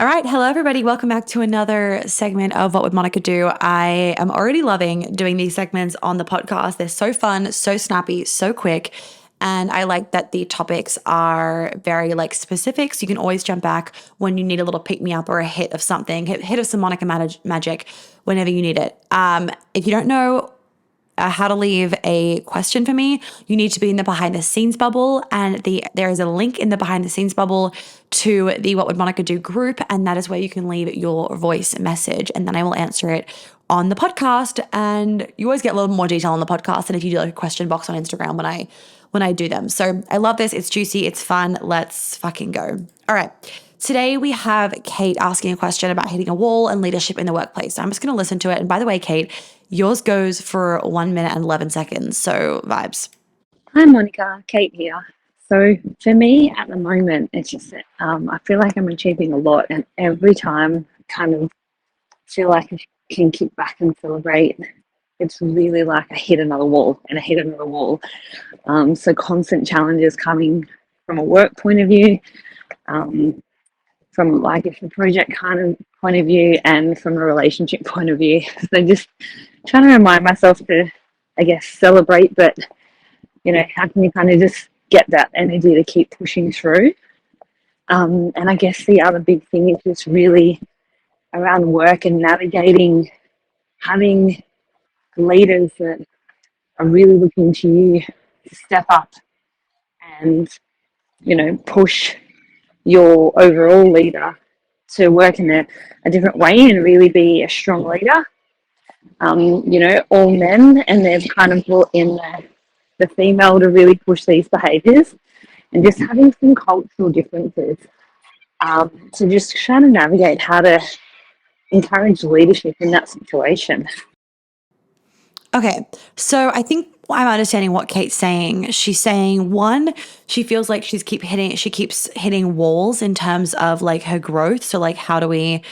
All right. Hello, everybody. Welcome back to another segment of What Would Monica Do? I am already loving doing these segments on the podcast. They're so fun, so snappy, so quick. And I like that the topics are very specific. So you can always jump back when you need a little pick me up or a hit of something, hit of some Monica magic whenever you need it. If you don't know how to leave a question for me, you need to be in the behind the scenes bubble. And there is a link in the behind the scenes bubble to the What Would Monica Do group. And that is where you can leave your voice message. And then I will answer it on the podcast. And you always get a little more detail on the podcast than if you do like a question box on Instagram when I do them. So I love this. It's juicy. It's fun. Let's fucking go. All right. Today we have Kate asking a question about hitting a wall and leadership in the workplace. So I'm just going to listen to it. And by the way, Kate, yours goes for 1 minute and 11 seconds. So vibes. Hi, Monica. Kate here. So for me at the moment, it's just that I feel like I'm achieving a lot, and every time kind of feel like I can kick back and celebrate. It's really like I hit another wall and I hit another wall. So constant challenges coming from a work point of view, from like a project kind of point of view, and from a relationship point of view. So just trying to remind myself to, I guess, celebrate, but how can you kind of just get that energy to keep pushing through? And I guess the other big thing is just really around work and navigating, having leaders that are really looking to you to step up and, push your overall leader to work in a different way and really be a strong leader. All men, and they've kind of brought in the female to really push these behaviours, and just having some cultural differences. So just trying to navigate how to encourage leadership in that situation. Okay. So I think I'm understanding what Kate's saying. She's saying, one, she feels like she keeps hitting walls in terms of like her growth. So like how do we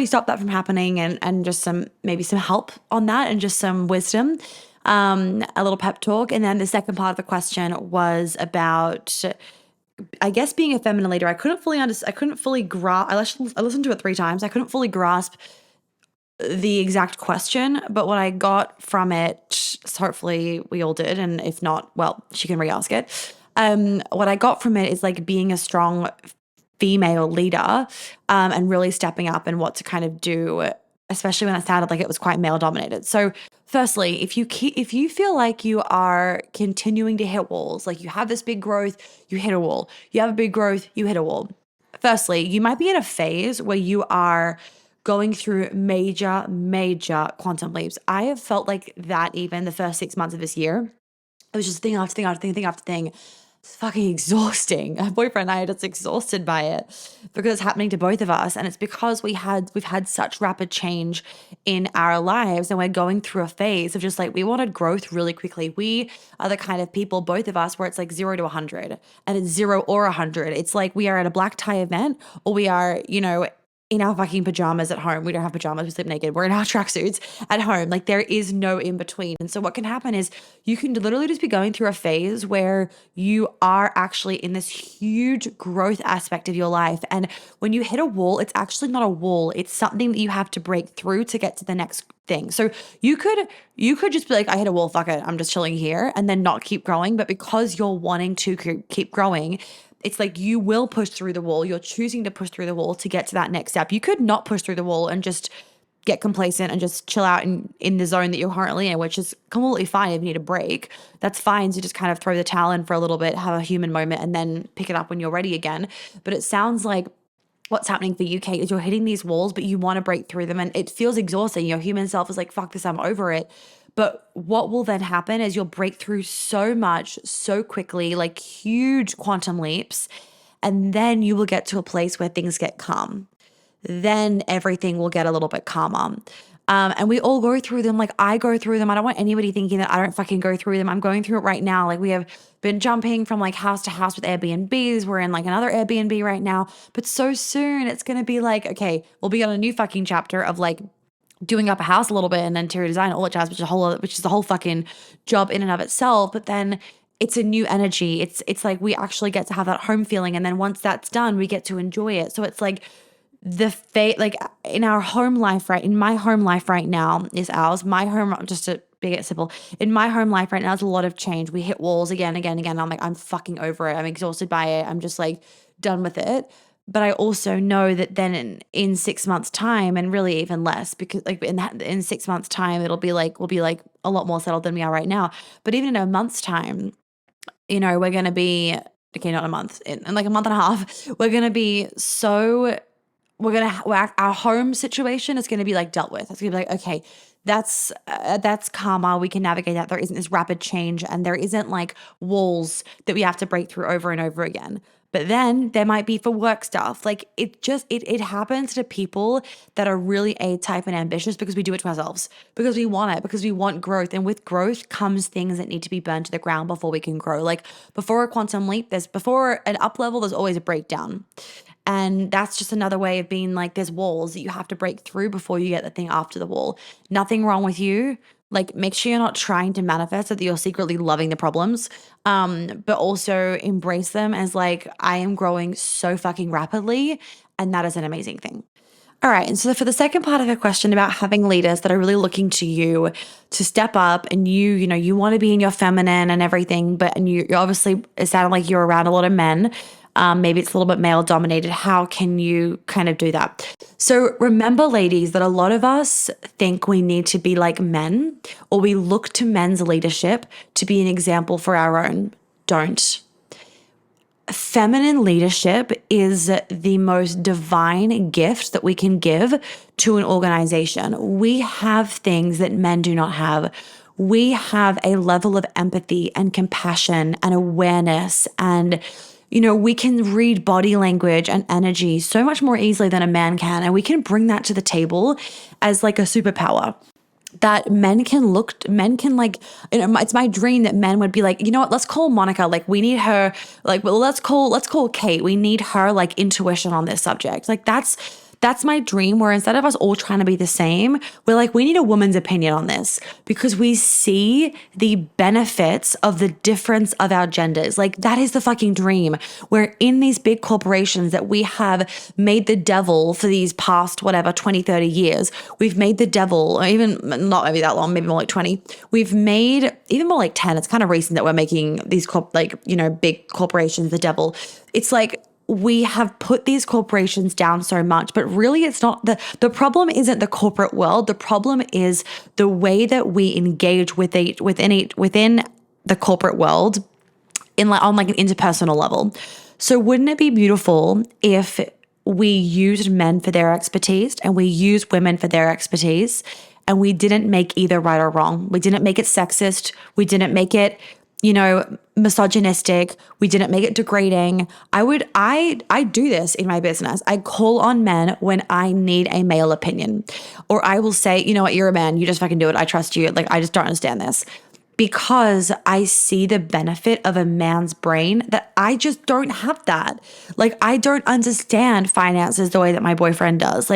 stop that from happening, and just maybe some help on that and just some wisdom, a little pep talk. And then the second part of the question was about, I guess, being a feminine leader. I couldn't fully grasp. I listened to it 3 times. I couldn't fully grasp the exact question, but what I got from it, hopefully we all did, and if not, well, she can re-ask it. What I got from it is like being a strong female leader, and really stepping up and what to kind of do, especially when it sounded like it was quite male dominated. So firstly, if you feel like you are continuing to hit walls, like you have this big growth, you hit a wall, you have a big growth, you hit a wall. Firstly, you might be in a phase where you are going through major quantum leaps. I have felt like that even the first 6 months of this year. It was just thing after thing after thing, thing after thing. It's fucking exhausting. My boyfriend and I are just exhausted by it because it's happening to both of us. And it's because we've had such rapid change in our lives, and we're going through a phase of just like, we wanted growth really quickly. We are the kind of people, both of us, where it's like 0 to 100, and it's 0 or 100. It's like we are at a black tie event, or we are, in our fucking pajamas at home. We don't have pajamas, we sleep naked. We're in our tracksuits at home. Like there is no in between. And so what can happen is you can literally just be going through a phase where you are actually in this huge growth aspect of your life. And when you hit a wall, it's actually not a wall. It's something that you have to break through to get to the next thing. So you could just be like, I hit a wall, fuck it, I'm just chilling here, and then not keep growing. But because you're wanting to keep growing, it's like you will push through the wall. You're choosing to push through the wall to get to that next step. You could not push through the wall and just get complacent and just chill out in the zone that you're currently in, which is completely fine. If you need a break, that's fine. So just kind of throw the towel in for a little bit, have a human moment, and then pick it up when you're ready again. But it sounds like what's happening for you, Kate, is you're hitting these walls, but you want to break through them, and it feels exhausting. Your human self is like, fuck this, I'm over it. But what will then happen is you'll break through so much, so quickly, like huge quantum leaps. And then you will get to a place where things get calm. Then everything will get a little bit calmer. And we all go through them. Like I go through them. I don't want anybody thinking that I don't fucking go through them. I'm going through it right now. Like we have been jumping from like house to house with Airbnbs. We're in like another Airbnb right now. But so soon it's going to be like, okay, we'll be on a new fucking chapter of like doing up a house a little bit and interior design, all that jazz, which is the whole fucking job in and of itself. But then it's a new energy. It's like we actually get to have that home feeling. And then once that's done, we get to enjoy it. So it's like the fate, like in our home life, right? In my home life right now is ours. My home, just to be it simple, in my home life right now, there's a lot of change. We hit walls again, again, again. I'm like, I'm fucking over it. I'm exhausted by it. I'm just like done with it. But I also know that then in 6 months' time, and really even less, because like in 6 months' time, we'll be like a lot more settled than we are right now. But even in a month's time, we're gonna be okay, not a month, in like a month and a half, we're gonna be so our home situation is gonna be like dealt with. It's gonna be like, okay, that's karma. We can navigate that. There isn't this rapid change, and there isn't like walls that we have to break through over and over again. But then there might be for work stuff. Like it happens to people that are really A type and ambitious because we do it to ourselves, because we want it, because we want growth. And with growth comes things that need to be burned to the ground before we can grow. Like before a quantum leap, before an up level, there's always a breakdown. And that's just another way of being like, there's walls that you have to break through before you get the thing after the wall. Nothing wrong with you. Like, make sure you're not trying to manifest it, that you're secretly loving the problems. But also embrace them as like, I am growing so fucking rapidly. And that is an amazing thing. All right. And so for the second part of the question about having leaders that are really looking to you to step up, and you want to be in your feminine and everything, but you obviously, it sounded like you're around a lot of men. Maybe it's a little bit male dominated. How can you kind of do that? So remember, ladies, that a lot of us think we need to be like men, or we look to men's leadership to be an example for our own. Don't. Feminine leadership is the most divine gift that we can give to an organization. We have things that men do not have. We have a level of empathy and compassion and awareness, and we can read body language and energy so much more easily than a man can, and we can bring that to the table as like a superpower that men can like, it's my dream that men would be like, you know what, let's call Monica, like we need her, like, well, let's call Kate, we need her like intuition on this subject. Like that's my dream, where instead of us all trying to be the same, we're like, we need a woman's opinion on this, because we see the benefits of the difference of our genders. Like that is the fucking dream. Where in these big corporations that we have made the devil for these past, whatever, 20, 30 years, we've made the devil, or even not maybe that long, maybe more like 20. We've made even more like 10. It's kind of recent that we're making these big corporations the devil. It's like, we have put these corporations down so much, but really it's not the problem isn't the corporate world. The problem is the way that we engage within the corporate world on like an interpersonal level. So wouldn't it be beautiful if we used men for their expertise and we used women for their expertise, and we didn't make either right or wrong? We didn't make it sexist. We didn't make it misogynistic. We didn't make it degrading. I do this in my business. I call on men when I need a male opinion, or I will say, you know what, you're a man, you just fucking do it. I trust you. Like, I just don't understand this, because I see the benefit of a man's brain that I just don't have that. Like, I don't understand finances the way that my boyfriend does.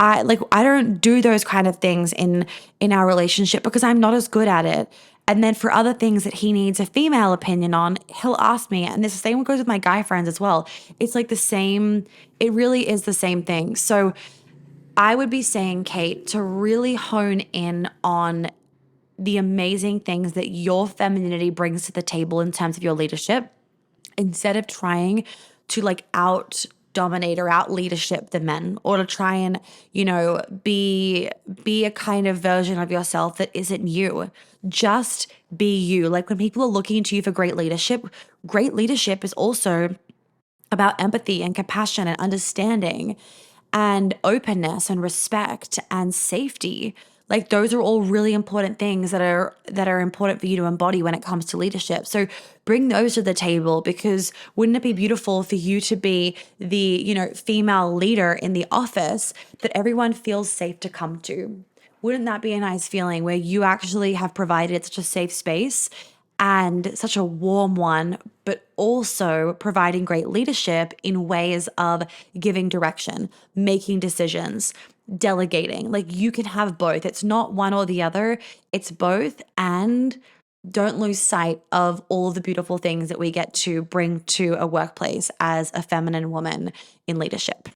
I don't do those kind of things in our relationship because I'm not as good at it. And then for other things that he needs a female opinion on, he'll ask me. And this the same goes with my guy friends as well. It's like the same, it really is the same thing. So I would be saying, Kate, to really hone in on the amazing things that your femininity brings to the table in terms of your leadership, instead of trying to like out dominate or out leadership the men, or to try and be a kind of version of yourself that isn't you. Just be you. Like, when people are looking to you for great leadership is also about empathy and compassion and understanding and openness and respect and safety. Like, those are all really important things that are important for you to embody when it comes to leadership. So bring those to the table, because wouldn't it be beautiful for you to be the, female leader in the office that everyone feels safe to come to? Wouldn't that be a nice feeling, where you actually have provided such a safe space and such a warm one, but also providing great leadership in ways of giving direction, making decisions, delegating? Like, you can have both. It's not one or the other, it's both. And don't lose sight of all the beautiful things that we get to bring to a workplace as a feminine woman in leadership.